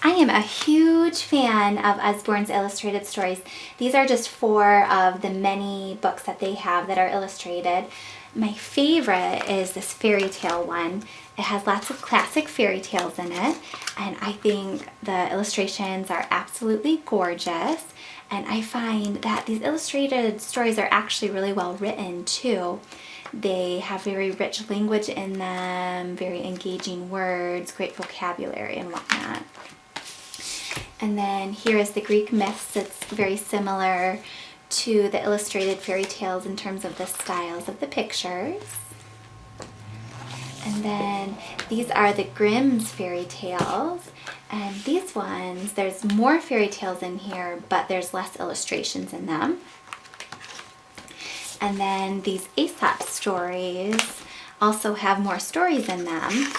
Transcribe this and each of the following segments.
I am a huge fan of Usborne's illustrated stories. These are just 4 of the many books that they have that are illustrated. My favorite is this fairy tale one. It has lots of classic fairy tales in it, and I think the illustrations are absolutely gorgeous. And I find that these illustrated stories are actually really well written too. They have very rich language in them, very engaging words, great vocabulary and whatnot. And then here is the Greek myths. It's very similar to the illustrated fairy tales in terms of the styles of the pictures. And then these are the Grimm's fairy tales. And these ones, there's more fairy tales in here, but there's less illustrations in them. And then these Aesop stories also have more stories in them.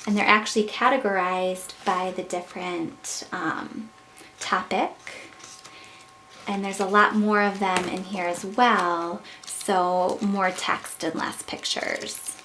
And they're actually categorized by the different topic. And there's a lot more of them in here as well, so more text and less pictures.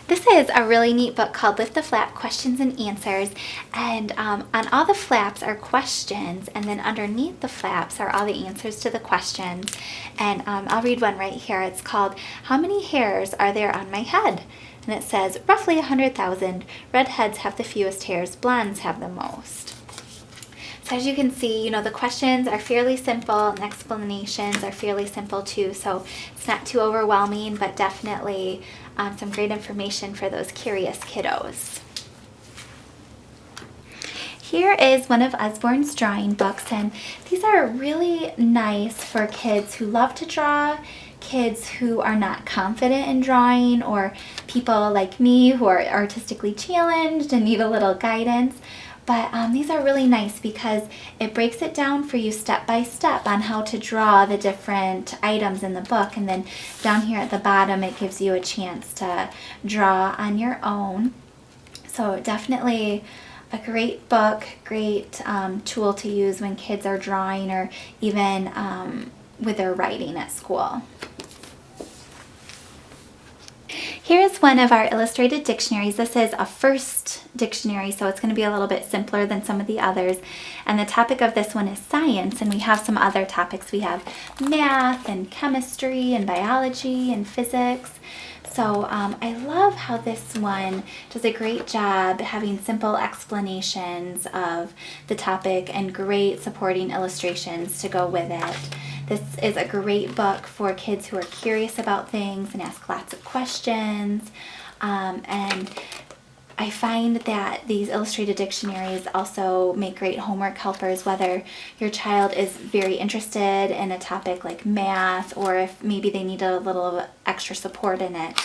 This is a really neat book called Lift the Flap, Questions and Answers, and on all the flaps are questions, and then underneath the flaps are all the answers to the questions. And I'll read one right here. It's called, How Many Hairs Are There on My Head? And it says, roughly 100,000. Redheads have the fewest hairs, blondes have the most. So as you can see, the questions are fairly simple and explanations are fairly simple too, so it's not too overwhelming, but definitely some great information for those curious kiddos. Here is one of Usborne's drawing books, and these are really nice for kids who love to draw, kids who are not confident in drawing, or people like me who are artistically challenged and need a little guidance. But these are really nice because it breaks it down for you step by step on how to draw the different items in the book. And then down here at the bottom, it gives you a chance to draw on your own. So definitely a great book, great tool to use when kids are drawing or even with their writing at school. Here's one of our illustrated dictionaries. This is a first dictionary, so it's going to be a little bit simpler than some of the others. And the topic of this one is science, and we have some other topics. We have math and chemistry and biology and physics. So I love how this one does a great job having simple explanations of the topic and great supporting illustrations to go with it. This is a great book for kids who are curious about things and ask lots of questions. And I find that these illustrated dictionaries also make great homework helpers, whether your child is very interested in a topic like math or if maybe they need a little extra support in it.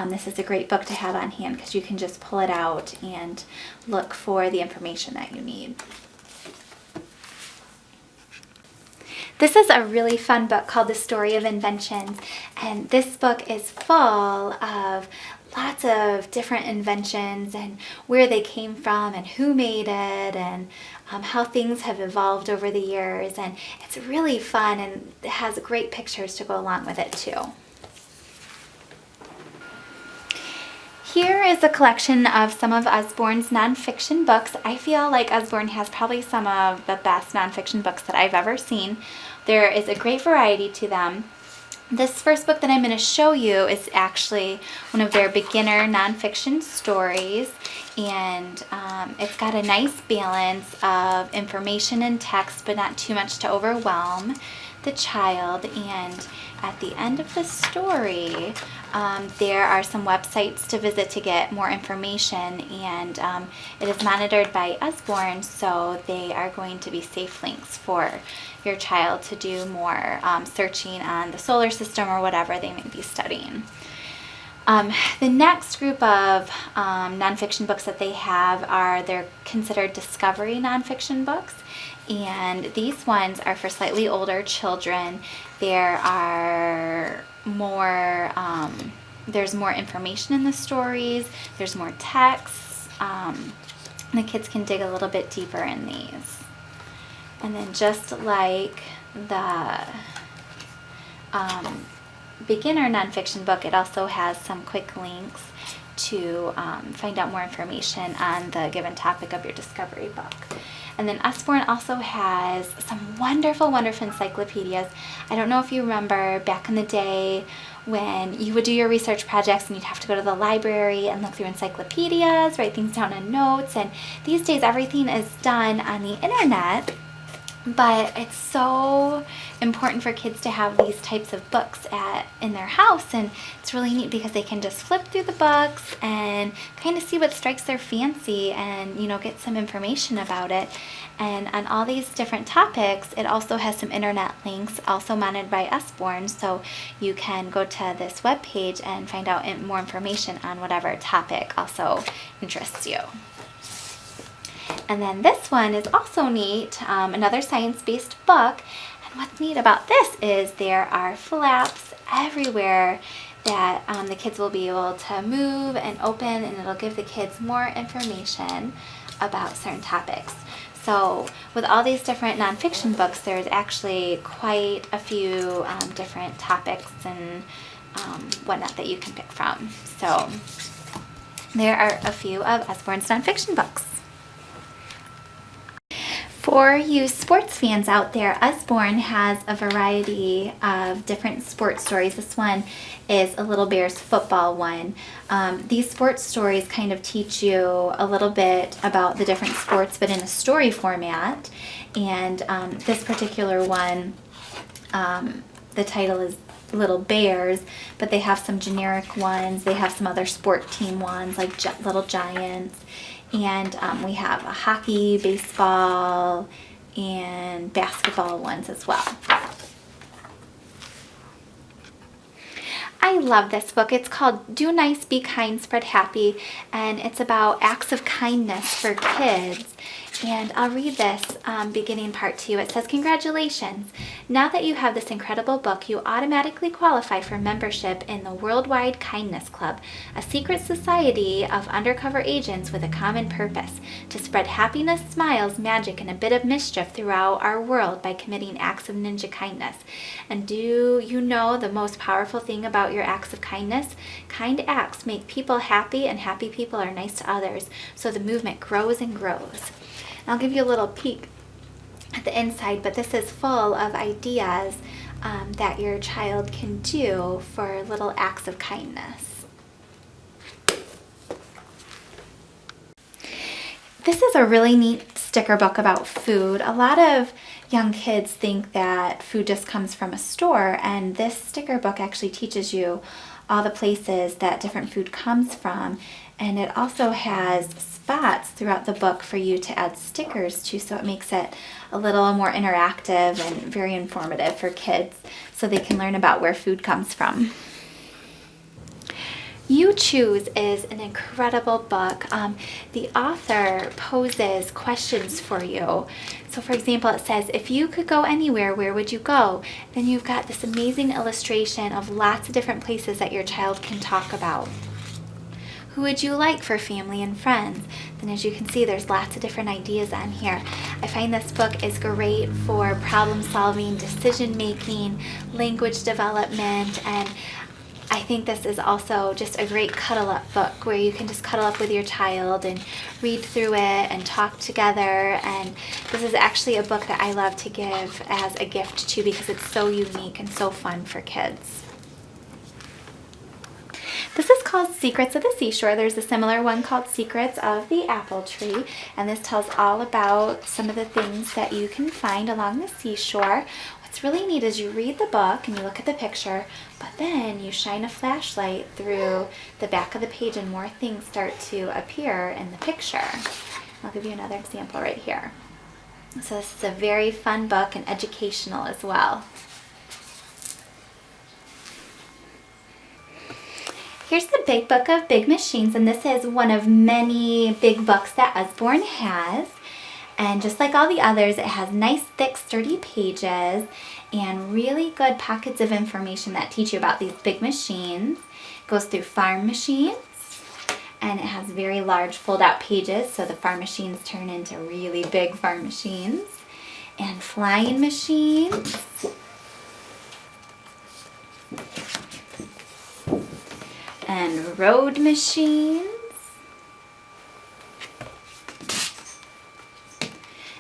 This is a great book to have on hand because you can just pull it out and look for the information that you need. This is a really fun book called The Story of Inventions, and this book is full of lots of different inventions and where they came from and who made it and how things have evolved over the years, and it's really fun and it has great pictures to go along with it too. Here is a collection of some of Usborne's nonfiction books. I feel like Usborne has probably some of the best nonfiction books that I've ever seen. There is a great variety to them. This first book that I'm going to show you is actually one of their beginner nonfiction stories, and it's got a nice balance of information and text, but not too much to overwhelm the child. And at the end of the story, there are some websites to visit to get more information, and it is monitored by Usborne, so they are going to be safe links for your child to do more searching on the solar system or whatever they may be studying. The next group of nonfiction books that they have they're considered discovery nonfiction books, and these ones are for slightly older children. There are more, there's more information in the stories, there's more text, the kids can dig a little bit deeper in these. And then just like the beginner nonfiction book, it also has some quick links to find out more information on the given topic of your discovery book. And then Usborne also has some wonderful, wonderful encyclopedias. I don't know if you remember back in the day when you would do your research projects and you'd have to go to the library and look through encyclopedias, write things down in notes, and these days everything is done on the internet. But it's so important for kids to have these types of books in their house, and it's really neat because they can just flip through the books and kind of see what strikes their fancy and, you know, get some information about it. And on all these different topics, it also has some internet links, also managed by Usborne, so you can go to this webpage and find out more information on whatever topic also interests you. And then this one is also neat, another science-based book. And what's neat about this is there are flaps everywhere that the kids will be able to move and open, and it'll give the kids more information about certain topics. So with all these different nonfiction books, there's actually quite a few different topics and whatnot that you can pick from. So there are a few of Usborne's nonfiction books. For you sports fans out there, Usborne has a variety of different sports stories. This one is a Little Bears football one. These sports stories kind of teach you a little bit about the different sports, but in a story format. And this particular one, the title is Little Bears, but they have some generic ones. They have some other sport team ones like Little Giants. And we have a hockey, baseball, and basketball ones as well. I love this book. It's called Do Nice, Be Kind, Spread Happy, and it's about acts of kindness for kids. And I'll read this beginning part to you. It says, "Congratulations. Now that you have this incredible book, you automatically qualify for membership in the Worldwide Kindness Club, a secret society of undercover agents with a common purpose, to spread happiness, smiles, magic, and a bit of mischief throughout our world by committing acts of ninja kindness. And do you know the most powerful thing about your acts of kindness? Kind acts make people happy, and happy people are nice to others, so the movement grows and grows." I'll give you a little peek at the inside, but this is full of ideas that your child can do for little acts of kindness. This is a really neat sticker book about food. A lot of young kids think that food just comes from a store, and this sticker book actually teaches you all the places that different food comes from, and it also has spots throughout the book for you to add stickers to, so it makes it a little more interactive and very informative for kids so they can learn about where food comes from. You Choose is an incredible book. The author poses questions for you. So for example, it says, if you could go anywhere, where would you go? Then you've got this amazing illustration of lots of different places that your child can talk about. Who would you like for family and friends? Then as you can see, there's lots of different ideas on here. I find this book is great for problem solving, decision making, language development, and I think this is also just a great cuddle up book where you can just cuddle up with your child and read through it and talk together. And this is actually a book that I love to give as a gift too, because it's so unique and so fun for kids. This is called Secrets of the Seashore. There's a similar one called Secrets of the Apple Tree, and this tells all about some of the things that you can find along the seashore. What's really neat is you read the book and you look at the picture, but then you shine a flashlight through the back of the page and more things start to appear in the picture. I'll give you another example right here. So this is a very fun book and educational as well. Here's the Big Book of Big Machines, and this is one of many big books that Usborne has. And just like all the others, it has nice, thick, sturdy pages and really good pockets of information that teach you about these big machines. It goes through farm machines, and it has very large fold-out pages, so the farm machines turn into really big farm machines. And flying machines. and road machines,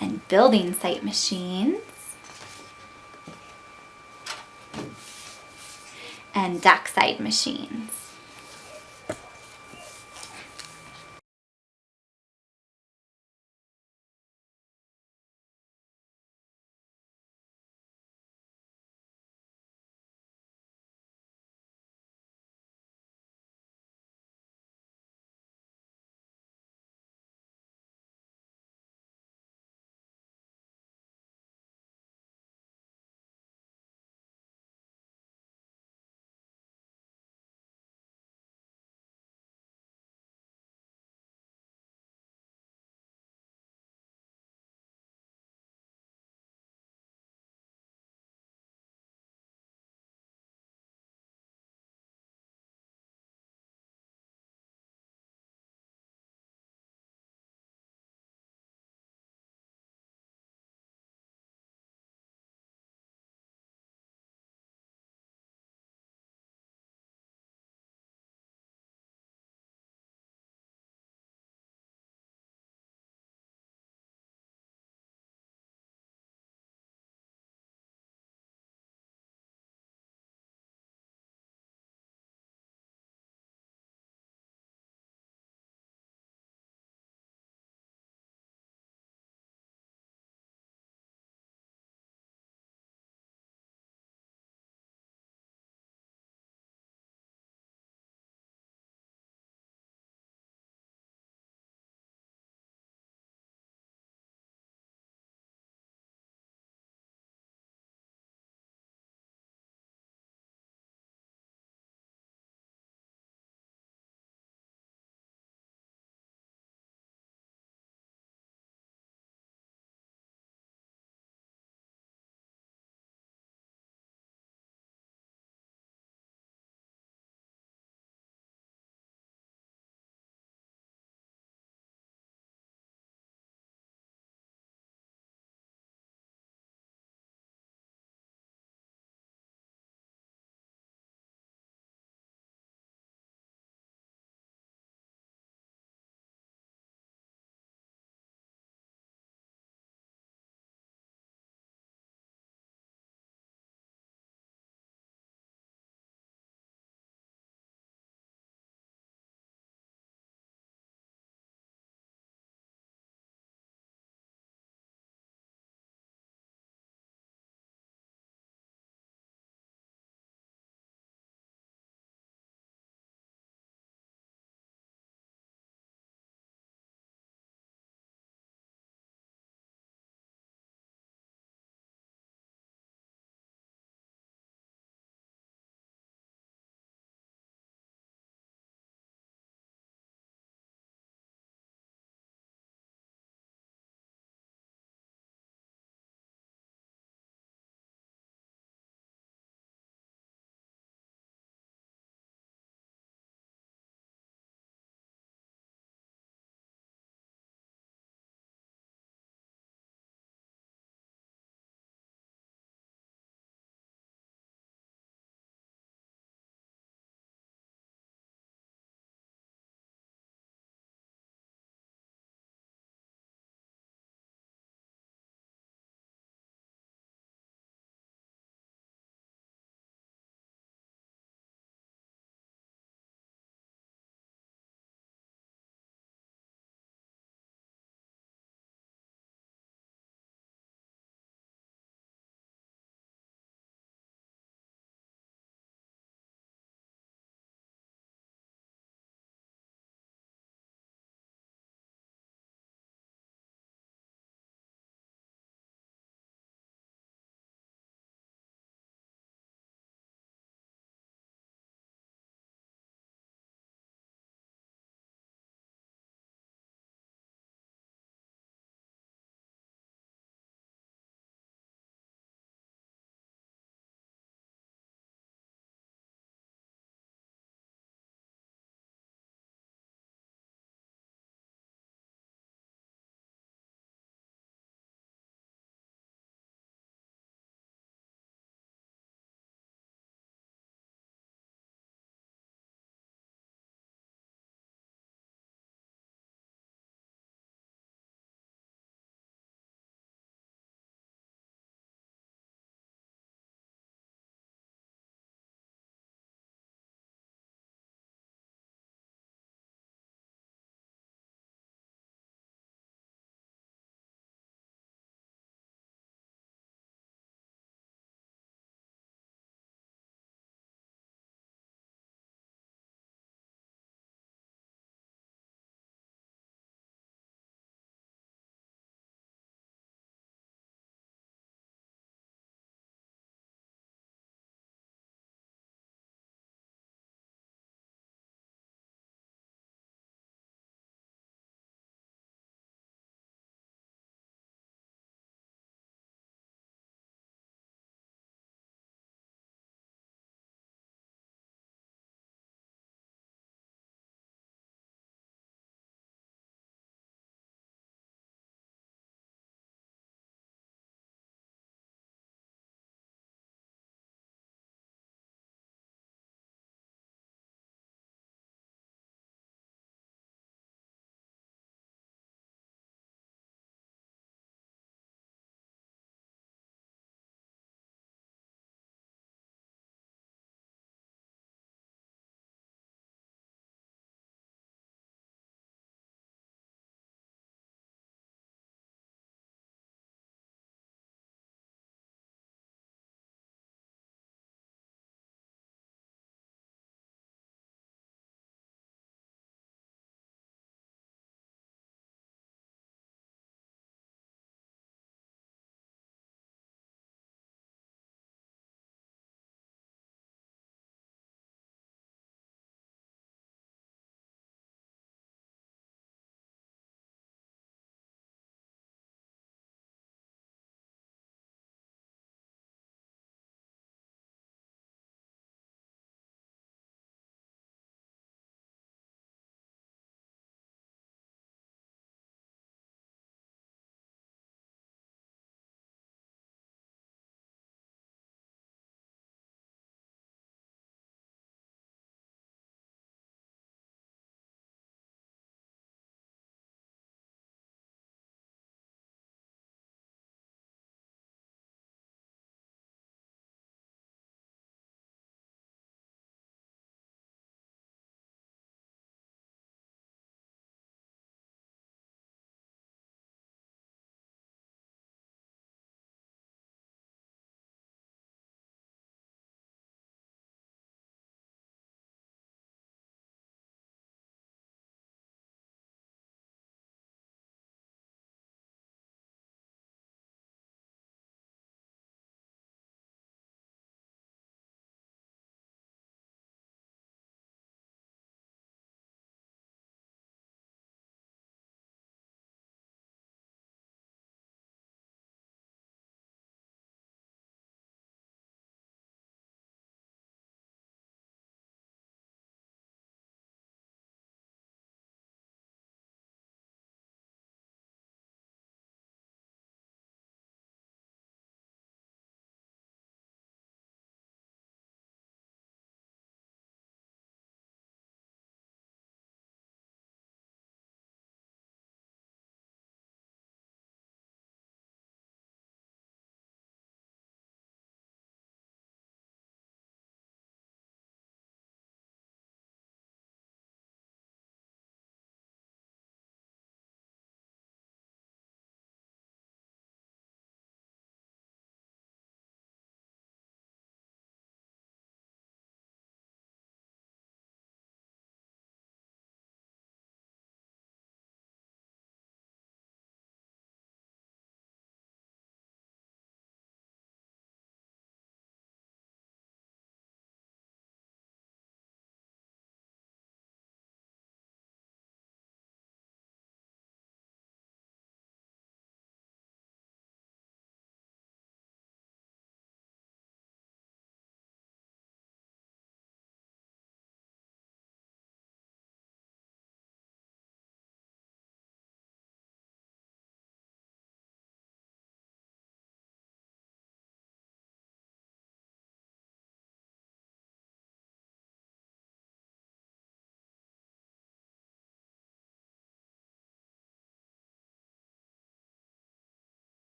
and building site machines, and dockside machines.